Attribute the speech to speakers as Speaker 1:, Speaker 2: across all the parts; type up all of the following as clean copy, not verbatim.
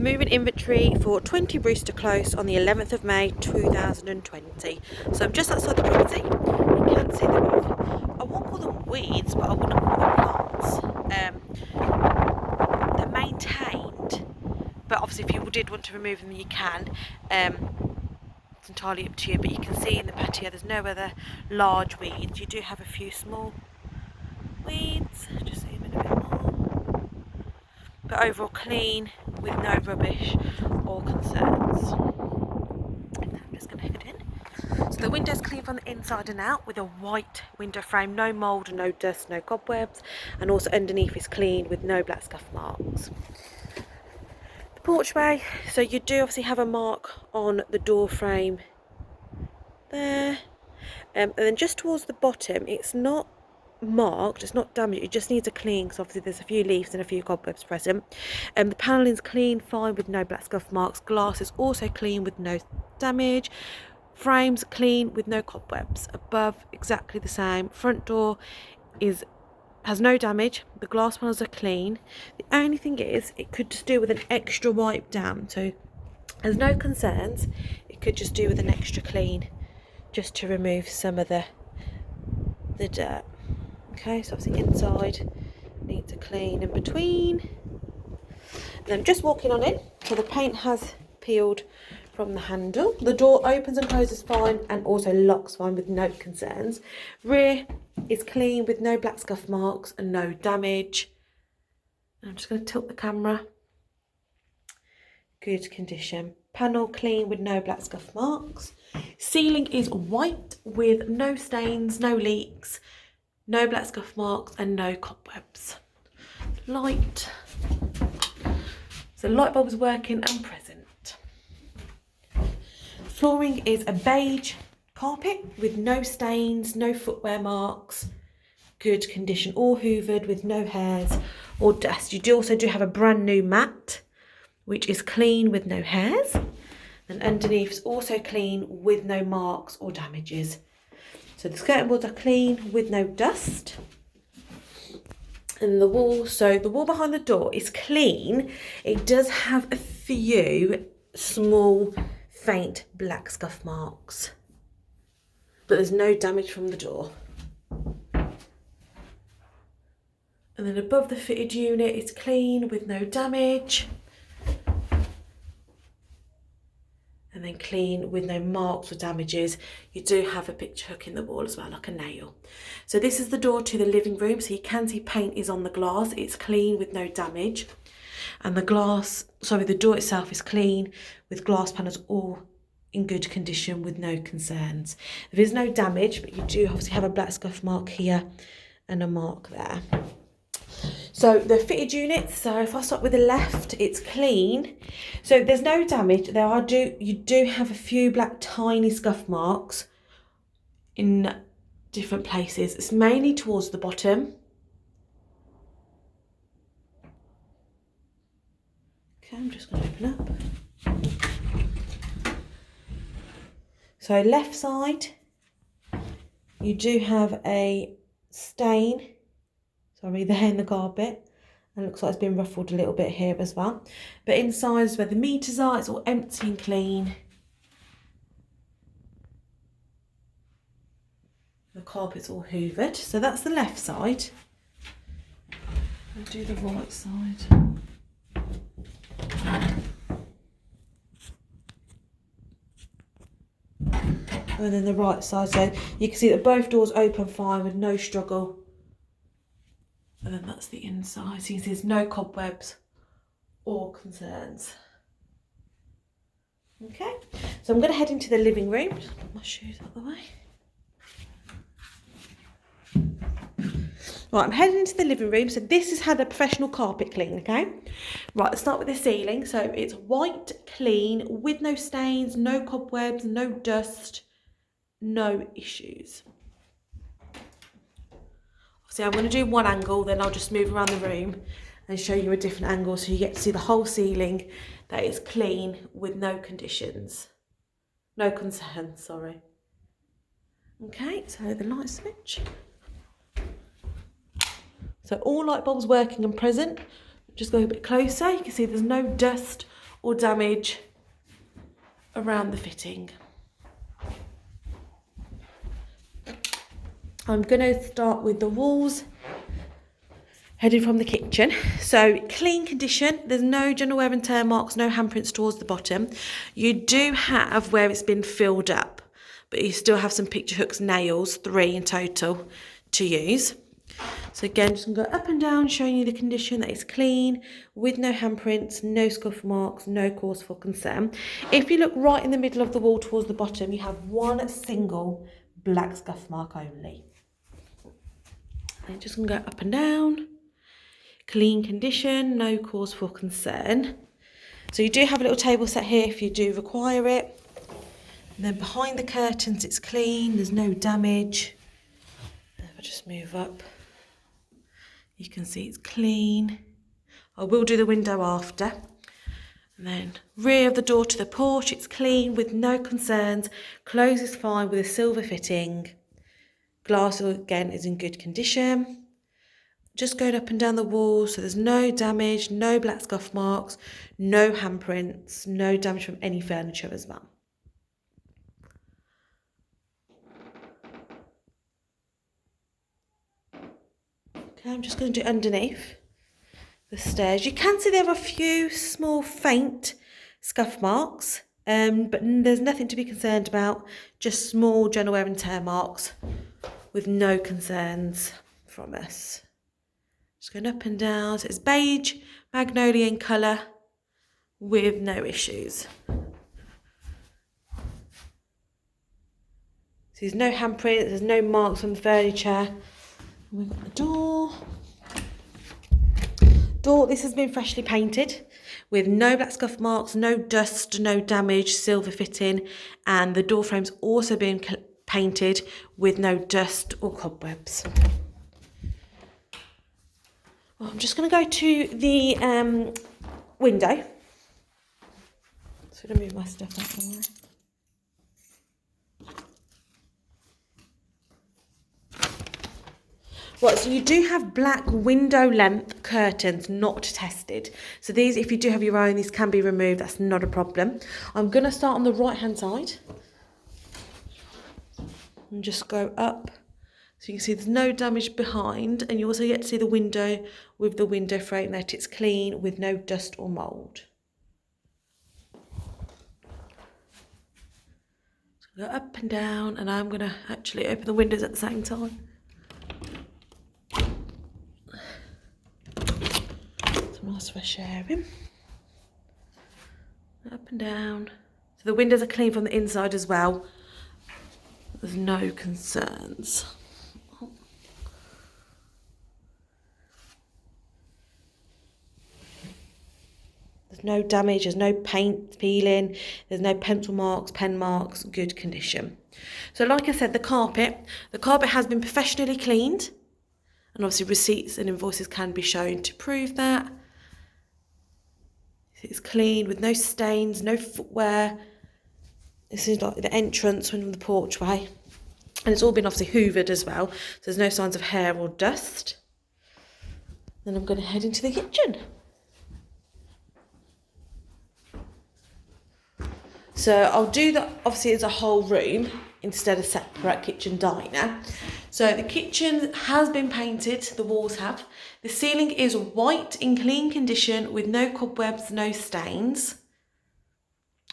Speaker 1: moving inventory for 20 Brewster Close on the 11th of May 2020. So I'm just outside the property. You can see the roof. I won't call them weeds, but I wouldn't call them plants. They're maintained, but obviously if you did want to remove them, you can. It's entirely up to you, but you can see in the patio there's no other large weeds. You do have a few small weeds, just zoom in a bit more, but overall clean with no rubbish or concerns. I'm just going to head in. So the window's clean from the inside and out with a white window frame, no mould, no dust, no cobwebs, and also underneath is clean with no black scuff marks. The porchway, so you do obviously have a mark on the door frame there, and then just towards the bottom it's not marked, it's not damaged, it just needs a clean because obviously there's a few leaves and a few cobwebs present. The panelling's clean, fine with no black scuff marks. Glass is also clean with no damage. Frames clean with no cobwebs. Above exactly the same. Front door has no damage. The glass panels are clean. The only thing is it could just do with an extra wipe down, so there's no concerns. It could just do with an extra clean just to remove some of the dirt. Okay, so obviously inside needs a clean in between. And I'm just walking on in, so the paint has peeled from the handle. The door opens and closes fine and also locks fine with no concerns. Rear is clean with no black scuff marks and no damage. I'm just going to tilt the camera. Good condition. Panel clean with no black scuff marks. Ceiling is white with no stains, no leaks, no black scuff marks and no cobwebs. Light. So light bulb's working and present. Flooring is a beige carpet with no stains, no footwear marks. Good condition, all hoovered with no hairs or dust. You also do have a brand new mat, which is clean with no hairs. And underneath is also clean with no marks or damages. So the skirting boards are clean with no dust. And the wall, so the wall behind the door is clean. It does have a few small, faint black scuff marks, but there's no damage from the door. And then above the fitted unit, it's clean with no damage. And then clean with no marks or damages. You do have a picture hook in the wall as well, like a nail. So this is the door to the living room. So you can see paint is on the glass. It's clean with no damage. And the door itself is clean with glass panels all in good condition with no concerns. There is no damage, but you do obviously have a black scuff mark here and a mark there. So the fitted units, so if I start with the left, it's clean. So there's no damage. You do have a few black tiny scuff marks in different places. It's mainly towards the bottom. Okay, I'm just going to open up. So left side, you do have a stain, there in the carpet. And it looks like it's been ruffled a little bit here as well. But inside is where the meters are, it's all empty and clean. The carpet's all hoovered. So that's the left side. I'll do the right side. And then the right side, so you can see that both doors open fine with no struggle. And then that's the inside, so you can see there's no cobwebs or concerns. Okay, so I'm going to head into the living room. Just put my shoes out the way. Right, I'm heading into the living room. So this has had a professional carpet clean, okay? Right, let's start with the ceiling. So it's white, clean, with no stains, no cobwebs, no dust, no issues. So I'm going to do one angle, then I'll just move around the room and show you a different angle so you get to see the whole ceiling that is clean with no concerns, sorry. Okay, so the light switch. So all light bulbs working and present. Just going a bit closer, you can see there's no dust or damage around the fitting. I'm going to start with the walls heading from the kitchen. So clean condition, there's no general wear and tear marks, no handprints towards the bottom. You do have where it's been filled up, but you still have some picture hooks, nails, 3 in total to use. So again, just going to go up and down, showing you the condition, that it's clean, with no handprints, no scuff marks, no cause for concern. If you look right in the middle of the wall towards the bottom, you have one single black scuff mark only. And just going to go up and down. Clean condition, no cause for concern. So you do have a little table set here if you do require it. And then behind the curtains, it's clean, there's no damage. If I just move up, you can see it's clean. I will do the window after. And then rear of the door to the porch, it's clean with no concerns. Closes fine with a silver fitting. Glass again is in good condition. Just going up and down the walls, so there's no damage, no black scuff marks, no handprints, no damage from any furniture as well. Okay, I'm just going to do underneath the stairs. You can see there are a few small faint scuff marks, but there's nothing to be concerned about, just small general wear and tear marks with no concerns from us. Just going up and down, so it's beige, magnolia in colour with no issues. So there's no handprint, there's no marks on the furniture. We've got the door. This has been freshly painted with no black scuff marks, no dust, no damage, silver fitting, and the door frame's also been painted with no dust or cobwebs. I'm just going to go to the window. So I'm going to move my stuff out of the way. Right, so you do have black window length curtains, not tested. So these, if you do have your own, these can be removed. That's not a problem. I'm going to start on the right hand side and just go up. So you can see there's no damage behind, and you also get to see the window with the window frame that it's clean with no dust or mould. So go up and down, and I'm going to actually open the windows at the same time. Some nice fresh air in. Up and down. So the windows are clean from the inside as well. There's no concerns. There's no damage, there's no paint peeling, there's no pencil marks, pen marks, good condition. So like I said, the carpet has been professionally cleaned, and obviously receipts and invoices can be shown to prove that. It's clean with no stains, no footwear. This is like the entrance from the porchway. And it's all been obviously hoovered as well, so there's no signs of hair or dust. Then I'm going to head into the kitchen. So I'll do that obviously as a whole room instead of separate kitchen diner. So the kitchen has been painted, the walls have. The ceiling is white in clean condition with no cobwebs, no stains,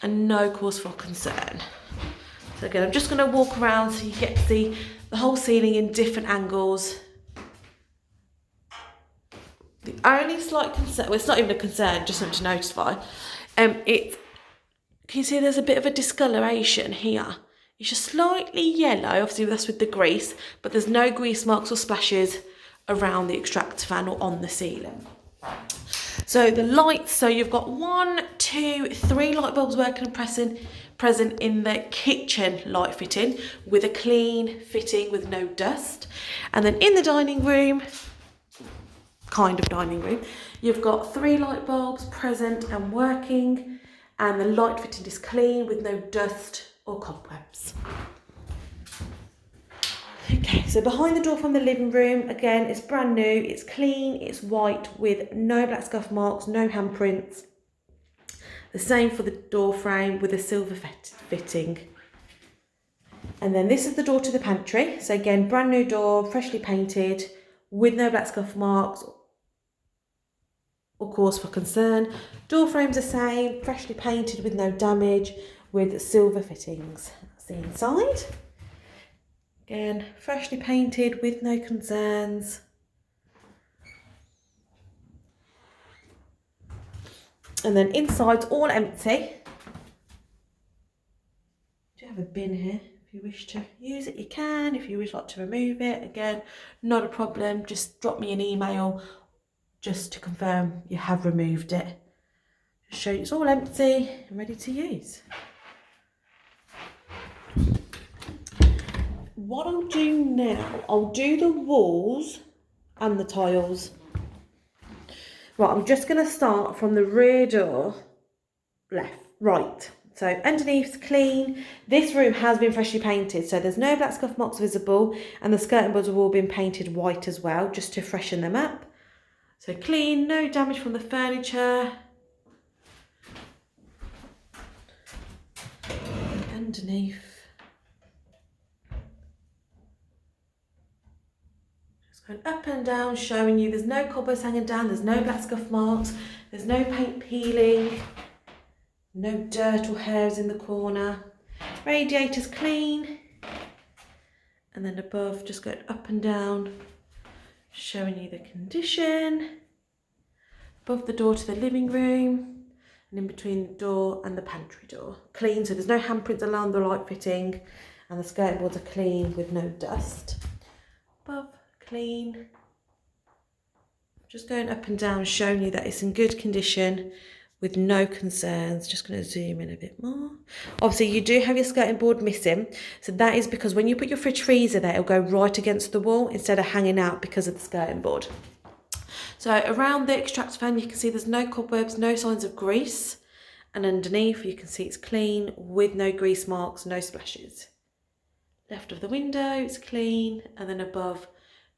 Speaker 1: and no cause for concern. So again, I'm just going to walk around so you get to see the whole ceiling in different angles. The only slight concern, well, it's not even a concern, just something to notify, can you see there's a bit of a discoloration here? It's just slightly yellow, obviously that's with the grease, but there's no grease marks or splashes around the extractor fan or on the ceiling. So the lights, so you've got 1, 2, 3 light bulbs working and present in the kitchen light fitting with a clean fitting with no dust. And then in the dining room, kind of dining room, you've got 3 light bulbs present and working, and the light fitting is clean with no dust or cobwebs. Okay, so behind the door from the living room, again, it's brand new, it's clean, it's white with no black scuff marks, no handprints, The same for the door frame with a silver fitting. And then this is the door to the pantry. So again, brand new door, freshly painted, with no black scuff marks or cause for concern. Door frame's the same, freshly painted with no damage, with silver fittings. That's the inside. Again, freshly painted with no concerns. And then inside's all empty. Do you have a bin here? If you wish to use it, you can. If you would like to remove it, again, not a problem. Just drop me an email just to confirm you have removed it. Just show you it's all empty and ready to use. What I'll do now, I'll do the walls and the tiles. Right, I'm just going to start from the rear door, right. So underneath's clean. This room has been freshly painted, so there's no black scuff marks visible, and the skirting boards have all been painted white as well, just to freshen them up. So clean, no damage from the furniture. Underneath. Just going up and down, showing you there's no cobwebs hanging down, there's no black scuff marks, there's no paint peeling. No dirt or hairs in the corner. Radiator's clean. And then above, just going up and down, showing you the condition. Above the door to the living room. And in between the door and the pantry door. Clean, so there's no handprints along the light fitting. And the skirting boards are clean with no dust. Above, clean. Just going up and down, showing you that it's in good condition, with no concerns. Just going to zoom in a bit more. Obviously, you do have your skirting board missing. So that is because when you put your fridge freezer there, it'll go right against the wall instead of hanging out because of the skirting board. So around the extractor fan, you can see there's no cobwebs, no signs of grease. And underneath, you can see it's clean with no grease marks, no splashes. Left of the window, it's clean. And then above,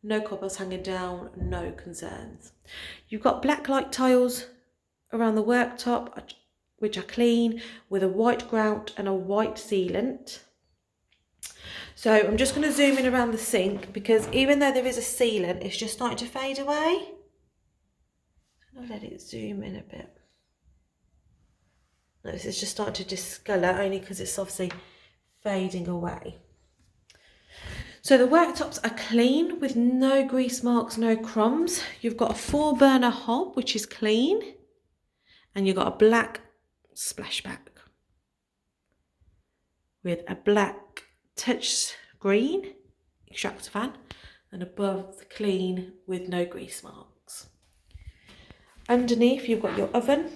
Speaker 1: no cobwebs hanging down, no concerns. You've got black light tiles around the worktop, which are clean, with a white grout and a white sealant. So I'm just going to zoom in around the sink, because even though there is a sealant, it's just starting to fade away. I'll let it zoom in a bit. Notice it's just starting to discolour, only because it's obviously fading away. So the worktops are clean with no grease marks, no crumbs. You've got a 4-burner hob, which is clean. And you've got a black splashback with a black touch screen extractor fan, and above the clean with no grease marks. Underneath, you've got your oven,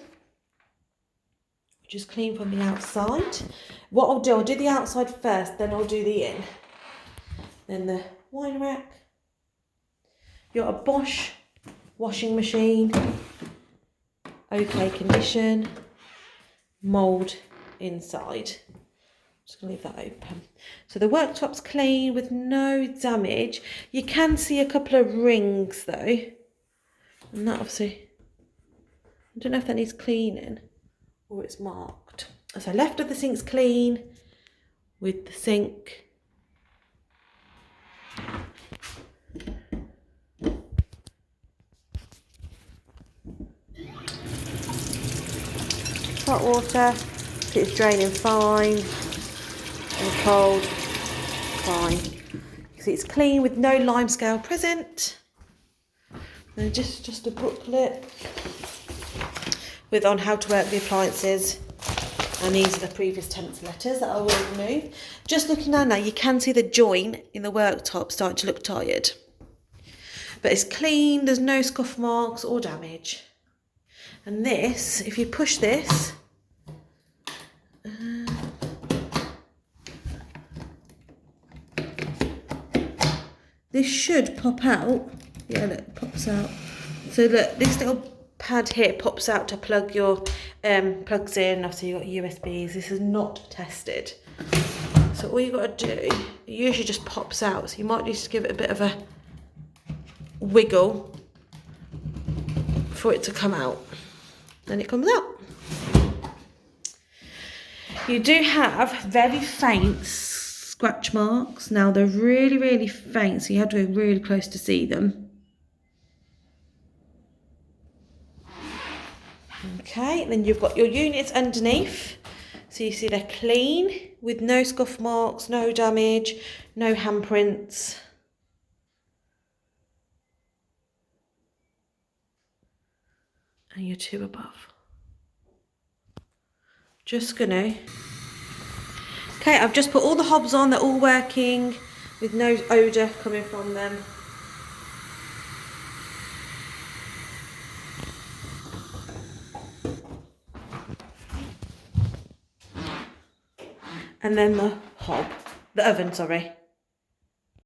Speaker 1: which is clean from the outside. What I'll do the outside first, then I'll do the in. Then the wine rack. You've got a Bosch washing machine. Okay condition, mould inside. I'm just going to leave that open. So the worktop's clean with no damage. You can see a couple of rings though. And that obviously, I don't know if that needs cleaning or it's marked. So left of the sink's clean with the sink. Hot water, it's draining fine, and cold, fine. You see it's clean with no lime scale present. And just a booklet with on how to work the appliances, and these are the previous tenants' letters that I will remove. Just looking down now, you can see the joint in the worktop starting to look tired. But it's clean, there's no scuff marks or damage. And this, if you push this, this should pop out. Yeah, look, it pops out. So look, this little pad here pops out to plug your plugs in. Obviously you've got USBs. This is not tested. So all you've got to do, it usually just pops out. So you might need to give it a bit of a wiggle for it to come out. Then it comes out. You do have very faint scratch marks. Now they're really, really faint, so you have to go really close to see them. Okay, then you've got your units underneath. So you see they're clean with no scuff marks, no damage, no handprints. And your two above. Just gonna. Okay, I've just put all the hobs on, they're all working with no odour coming from them. And then the oven, sorry.